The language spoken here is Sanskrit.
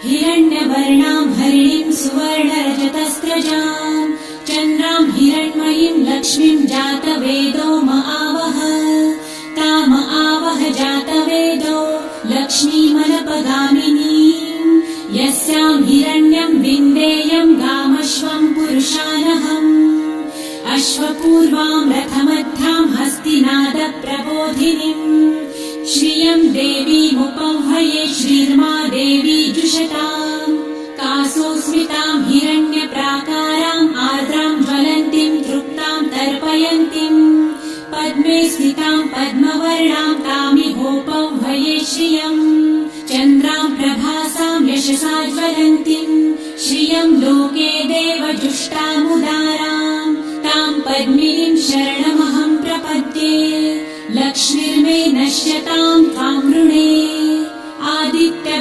हिरण्यवर्णां हरिणीं सुवर्णरजतस्रजां चन्द्रां हिरण्मयीं लक्ष्मीं जातवेदो महावह ताम आवह जातवेदो लक्ष्मीमनपगामिनीं यस्यां हिरण्यं विन्देयं गामश्वं पुरुषानहम् अश्वपूर्वां रथमध्यां हस्तिनादप्रबोधिनीं श्रियं देवीमुपह्वये श्रीर्मा देवी जुषताम् कासोऽस्मितां हिरण्यप्राकाराम् आर्द्रां ज्वलन्तीं तृप्तां तर्पयन्तीं पद्मे स्थितां पद्मवर्णां तामिहोपह्वये श्रियम् चन्द्रां प्रभासां यशसा ज्वलन्तीं श्रियं लोके देवजुष्टामुदारां तां पद्मिनीं शरणमहं प्रपद्ये लक्ष्मीर्मे नश्यतां त्वां वृणे आदित्यवर्णां